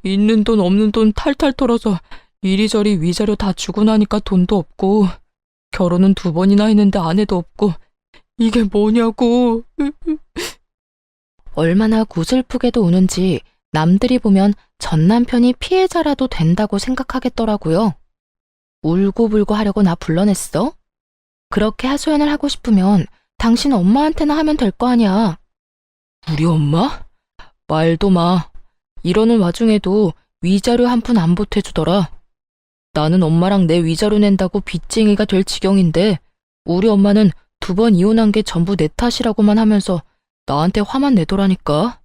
있는 돈 없는 돈 탈탈 털어서 이리저리 위자료 다 주고 나니까 돈도 없고 결혼은 2번이나 했는데 아내도 없고 이게 뭐냐고. 얼마나 구슬프게도 우는지 남들이 보면 전 남편이 피해자라도 된다고 생각하겠더라고요. 울고불고 하려고 나 불러냈어? 그렇게 하소연을 하고 싶으면 당신 엄마한테나 하면 될 거 아니야. 우리 엄마? 말도 마. 이러는 와중에도 위자료 한 푼 안 보태주더라. 나는 엄마랑 내 위자료 낸다고 빚쟁이가 될 지경인데 우리 엄마는 2번 이혼한 게 전부 내 탓이라고만 하면서 나한테 화만 내더라니까.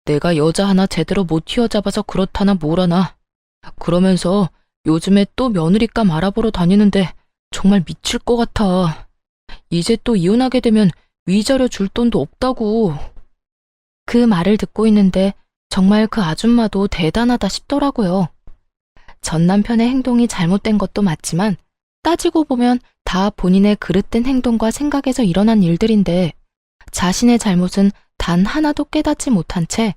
내가 여자 하나 제대로 못 휘어잡아서 그렇다나 뭐라나. 그러면서 요즘에 또 며느리감 알아보러 다니는데 정말 미칠 것 같아. 이제 또 이혼하게 되면 위자료 줄 돈도 없다고. 그 말을 듣고 있는데 정말 그 아줌마도 대단하다 싶더라고요. 전 남편의 행동이 잘못된 것도 맞지만 따지고 보면 다 본인의 그릇된 행동과 생각에서 일어난 일들인데 자신의 잘못은 단 하나도 깨닫지 못한 채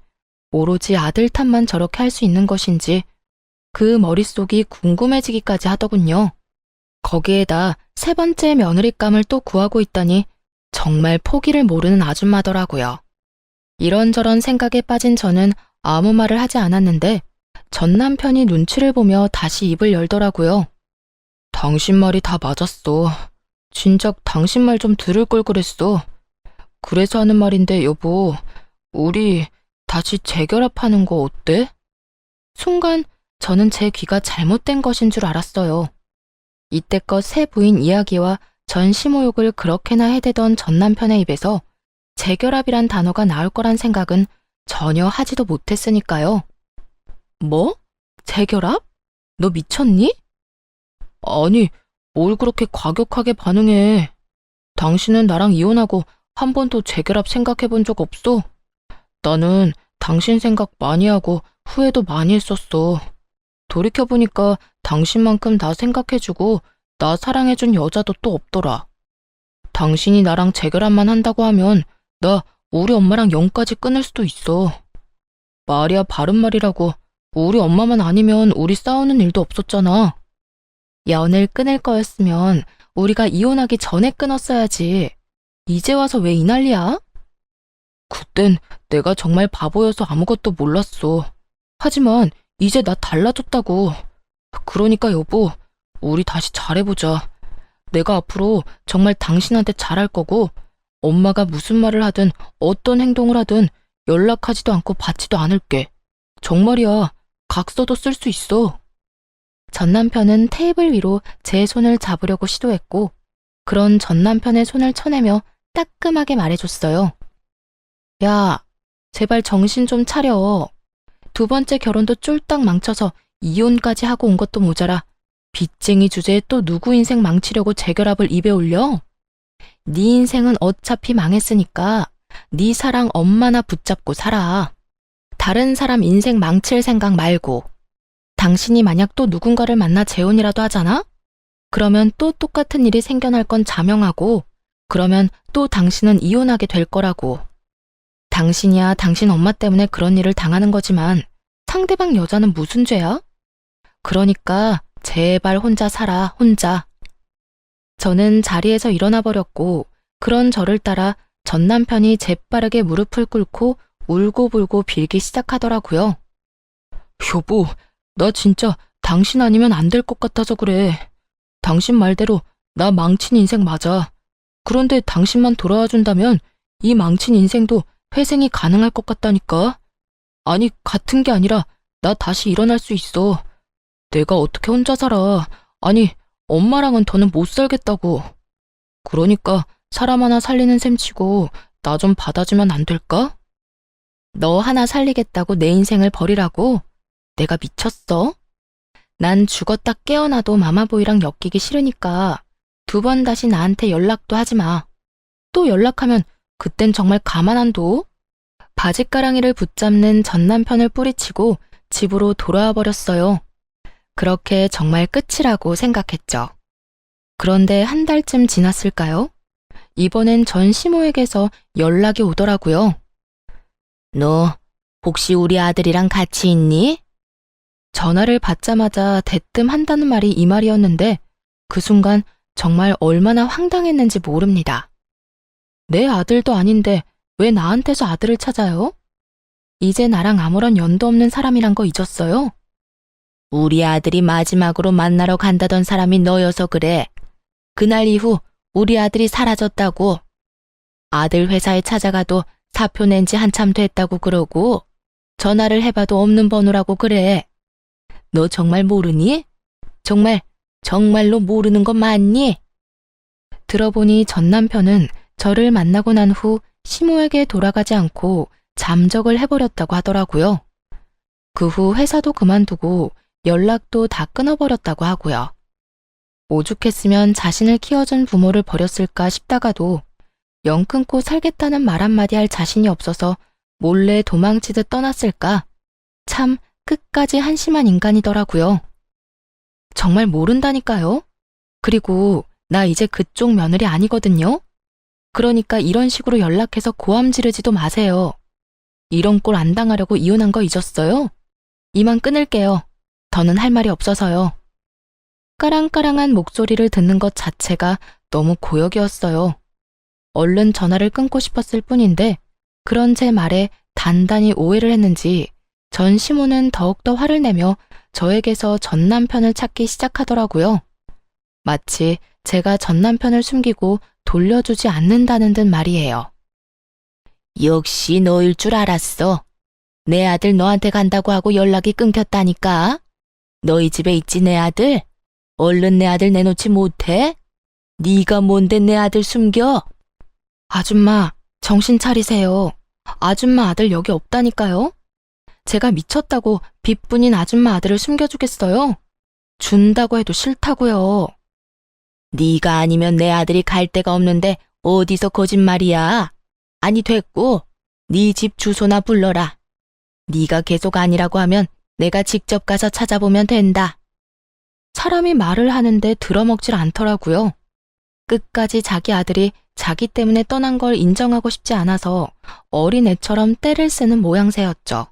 오로지 아들 탓만 저렇게 할 수 있는 것인지 그 머릿속이 궁금해지기까지 하더군요. 거기에다 세 번째 며느리감을 또 구하고 있다니 정말 포기를 모르는 아줌마더라고요. 이런저런 생각에 빠진 저는 아무 말을 하지 않았는데 전 남편이 눈치를 보며 다시 입을 열더라고요. 당신 말이 다 맞았어. 진작 당신 말 좀 들을 걸 그랬어. 그래서 하는 말인데 여보, 우리 다시 재결합하는 거 어때? 순간 저는 제 귀가 잘못된 것인 줄 알았어요. 이때껏 새 부인 이야기와 전 시모욕을 그렇게나 해대던 전 남편의 입에서 재결합이란 단어가 나올 거란 생각은 전혀 하지도 못했으니까요. 뭐? 재결합? 너 미쳤니? 아니, 뭘 그렇게 과격하게 반응해. 당신은 나랑 이혼하고 한 번도 재결합 생각해 본 적 없어? 나는 당신 생각 많이 하고 후회도 많이 했었어. 돌이켜보니까 당신만큼 나 생각해주고 나 사랑해준 여자도 또 없더라. 당신이 나랑 재결합만 한다고 하면 나 우리 엄마랑 영까지 끊을 수도 있어. 말이야 바른 말이라고. 우리 엄마만 아니면 우리 싸우는 일도 없었잖아. 연을 끊을 거였으면 우리가 이혼하기 전에 끊었어야지. 이제 와서 왜 이 난리야? 그땐 내가 정말 바보여서 아무것도 몰랐어. 하지만 이제 나 달라졌다고. 그러니까 여보, 우리 다시 잘해보자. 내가 앞으로 정말 당신한테 잘할 거고 엄마가 무슨 말을 하든 어떤 행동을 하든 연락하지도 않고 받지도 않을게. 정말이야. 각서도 쓸 수 있어. 전 남편은 테이블 위로 제 손을 잡으려고 시도했고 그런 전 남편의 손을 쳐내며 따끔하게 말해줬어요. 야, 제발 정신 좀 차려. 두 번째 결혼도 쫄딱 망쳐서 이혼까지 하고 온 것도 모자라 빚쟁이 주제에 또 누구 인생 망치려고 재결합을 입에 올려? 네 인생은 어차피 망했으니까 네 사랑 엄마나 붙잡고 살아. 다른 사람 인생 망칠 생각 말고. 당신이 만약 또 누군가를 만나 재혼이라도 하잖아? 그러면 또 똑같은 일이 생겨날 건 자명하고 그러면 또 당신은 이혼하게 될 거라고. 당신이야 당신 엄마 때문에 그런 일을 당하는 거지만 상대방 여자는 무슨 죄야? 그러니까 제발 혼자 살아, 혼자. 저는 자리에서 일어나 버렸고 그런 저를 따라 전 남편이 재빠르게 무릎을 꿇고 울고불고 빌기 시작하더라고요. 여보, 나 진짜 당신 아니면 안 될 것 같아서 그래. 당신 말대로 나 망친 인생 맞아. 그런데 당신만 돌아와 준다면 이 망친 인생도 회생이 가능할 것 같다니까. 아니, 같은 게 아니라 나 다시 일어날 수 있어. 내가 어떻게 혼자 살아. 아니, 엄마랑은 더는 못 살겠다고. 그러니까 사람 하나 살리는 셈 치고 나 좀 받아주면 안 될까? 너 하나 살리겠다고 내 인생을 버리라고? 내가 미쳤어? 난 죽었다 깨어나도 마마보이랑 엮이기 싫으니까 두 번 다시 나한테 연락도 하지 마. 또 연락하면 그땐 정말 가만 안 둬? 바짓가랑이를 붙잡는 전 남편을 뿌리치고 집으로 돌아와 버렸어요. 그렇게 정말 끝이라고 생각했죠. 그런데 한 달쯤 지났을까요? 이번엔 전 시모에게서 연락이 오더라고요. 너 혹시 우리 아들이랑 같이 있니? 전화를 받자마자 대뜸 한다는 말이 이 말이었는데 그 순간 정말 얼마나 황당했는지 모릅니다. 내 아들도 아닌데 왜 나한테서 아들을 찾아요? 이제 나랑 아무런 연도 없는 사람이란 거 잊었어요? 우리 아들이 마지막으로 만나러 간다던 사람이 너여서 그래. 그날 이후 우리 아들이 사라졌다고. 아들 회사에 찾아가도 사표 낸 지 한참 됐다고 그러고 전화를 해봐도 없는 번호라고 그래. 너 정말 모르니? 정말로 모르는 거 맞니? 들어보니 전 남편은 저를 만나고 난 후 시모에게 돌아가지 않고 잠적을 해버렸다고 하더라고요. 그 후 회사도 그만두고 연락도 다 끊어버렸다고 하고요. 오죽했으면 자신을 키워준 부모를 버렸을까 싶다가도 영 끊고 살겠다는 말 한마디 할 자신이 없어서 몰래 도망치듯 떠났을까? 참 끝까지 한심한 인간이더라고요. 정말 모른다니까요. 그리고 나 이제 그쪽 며느리 아니거든요. 그러니까 이런 식으로 연락해서 고함 지르지도 마세요. 이런 꼴 안 당하려고 이혼한 거 잊었어요? 이만 끊을게요. 더는 할 말이 없어서요. 까랑까랑한 목소리를 듣는 것 자체가 너무 고역이었어요. 얼른 전화를 끊고 싶었을 뿐인데 그런 제 말에 단단히 오해를 했는지 전 시모는 더욱더 화를 내며 저에게서 전 남편을 찾기 시작하더라고요. 마치 제가 전 남편을 숨기고 돌려주지 않는다는 듯 말이에요. 역시 너일 줄 알았어. 내 아들 너한테 간다고 하고 연락이 끊겼다니까. 너희 집에 있지 내 아들? 얼른 내 아들 내놓지 못해? 네가 뭔데 내 아들 숨겨? 아줌마, 정신 차리세요. 아줌마 아들 여기 없다니까요. 제가 미쳤다고 빚뿐인 아줌마 아들을 숨겨주겠어요? 준다고 해도 싫다고요. 네가 아니면 내 아들이 갈 데가 없는데 어디서 거짓말이야? 아니 됐고, 네 집 주소나 불러라. 네가 계속 아니라고 하면 내가 직접 가서 찾아보면 된다. 사람이 말을 하는데 들어먹질 않더라고요. 끝까지 자기 아들이 자기 때문에 떠난 걸 인정하고 싶지 않아서 어린애처럼 떼를 쓰는 모양새였죠.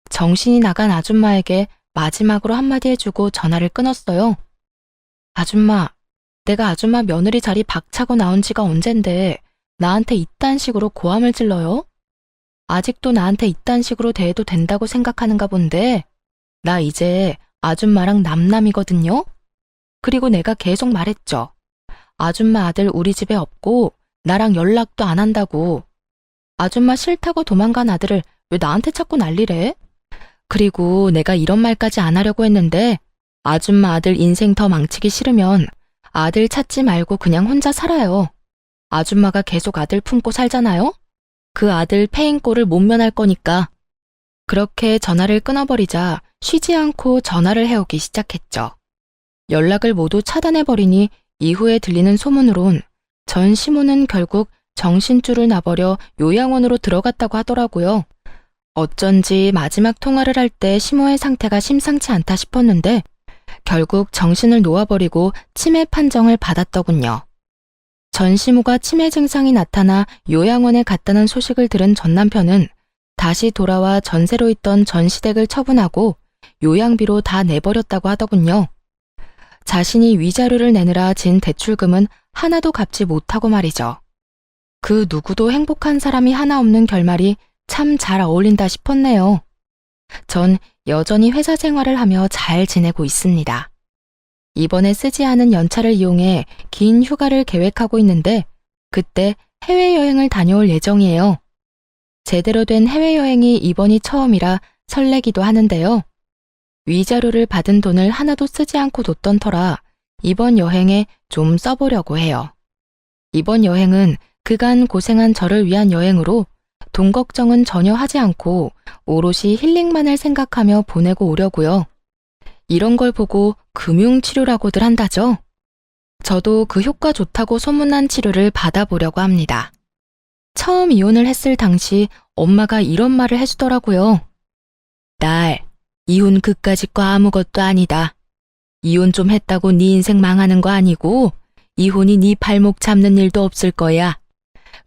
정신이 나간 아줌마에게 마지막으로 한마디 해주고 전화를 끊었어요. 아줌마, 내가 아줌마 며느리 자리 박차고 나온 지가 언젠데 나한테 이딴 식으로 고함을 질러요? 아직도 나한테 이딴 식으로 대해도 된다고 생각하는가 본데 나 이제 아줌마랑 남남이거든요? 그리고 내가 계속 말했죠. 아줌마 아들 우리 집에 없고 나랑 연락도 안 한다고. 아줌마 싫다고 도망간 아들을 왜 나한테 자꾸 난리래? 그리고 내가 이런 말까지 안 하려고 했는데 아줌마 아들 인생 더 망치기 싫으면 아들 찾지 말고 그냥 혼자 살아요. 아줌마가 계속 아들 품고 살잖아요? 그 아들 패인꼴을 못 면할 거니까. 그렇게 전화를 끊어버리자 쉬지 않고 전화를 해오기 시작했죠. 연락을 모두 차단해버리니 이후에 들리는 소문으론 전 시모는 결국 정신줄을 놔버려 요양원으로 들어갔다고 하더라고요. 어쩐지 마지막 통화를 할 때 시모의 상태가 심상치 않다 싶었는데 결국 정신을 놓아버리고 치매 판정을 받았더군요. 전 시모가 치매 증상이 나타나 요양원에 갔다는 소식을 들은 전 남편은 다시 돌아와 전세로 있던 전시댁을 처분하고 요양비로 다 내버렸다고 하더군요. 자신이 위자료를 내느라 진 대출금은 하나도 갚지 못하고 말이죠. 그 누구도 행복한 사람이 하나 없는 결말이 참 잘 어울린다 싶었네요. 전 여전히 회사 생활을 하며 잘 지내고 있습니다. 이번에 쓰지 않은 연차를 이용해 긴 휴가를 계획하고 있는데 그때 해외여행을 다녀올 예정이에요. 제대로 된 해외여행이 이번이 처음이라 설레기도 하는데요. 위자료를 받은 돈을 하나도 쓰지 않고 뒀던 터라 이번 여행에 좀 써보려고 해요. 이번 여행은 그간 고생한 저를 위한 여행으로 돈 걱정은 전혀 하지 않고 오롯이 힐링만을 생각하며 보내고 오려고요. 이런 걸 보고 금융치료라고들 한다죠. 저도 그 효과 좋다고 소문난 치료를 받아보려고 합니다. 처음 이혼을 했을 당시 엄마가 이런 말을 해주더라고요. 딸, 이혼 그까짓 거 아무것도 아니다. 이혼 좀 했다고 네 인생 망하는 거 아니고 이혼이 네 발목 잡는 일도 없을 거야.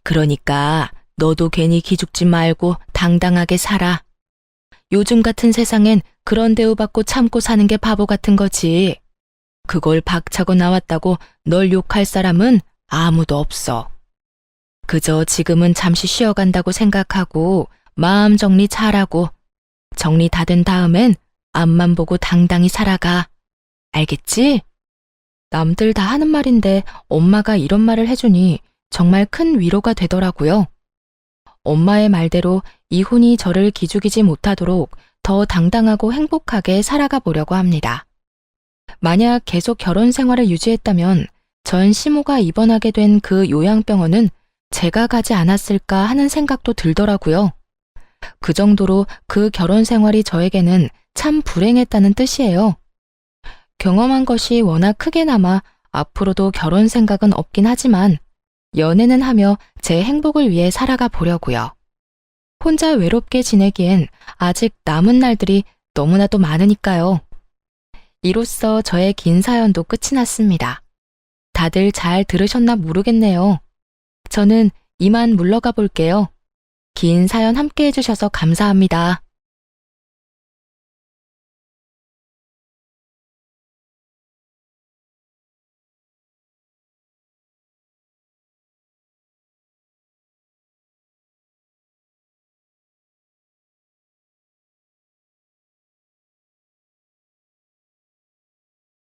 그러니까 너도 괜히 기죽지 말고 당당하게 살아. 요즘 같은 세상엔 그런 대우받고 참고 사는 게 바보 같은 거지. 그걸 박차고 나왔다고 널 욕할 사람은 아무도 없어. 그저 지금은 잠시 쉬어간다고 생각하고 마음 정리 잘하고 정리 다 된 다음엔 앞만 보고 당당히 살아가. 알겠지? 남들 다 하는 말인데 엄마가 이런 말을 해주니 정말 큰 위로가 되더라고요. 엄마의 말대로 이혼이 저를 기죽이지 못하도록 더 당당하고 행복하게 살아가 보려고 합니다. 만약 계속 결혼 생활을 유지했다면 전 시모가 입원하게 된 그 요양병원은 제가 가지 않았을까 하는 생각도 들더라고요. 그 정도로 그 결혼 생활이 저에게는 참 불행했다는 뜻이에요. 경험한 것이 워낙 크게 남아 앞으로도 결혼 생각은 없긴 하지만 연애는 하며 제 행복을 위해 살아가 보려고요. 혼자 외롭게 지내기엔 아직 남은 날들이 너무나도 많으니까요. 이로써 저의 긴 사연도 끝이 났습니다. 다들 잘 들으셨나 모르겠네요. 저는 이만 물러가 볼게요. 긴 사연 함께 해주셔서 감사합니다.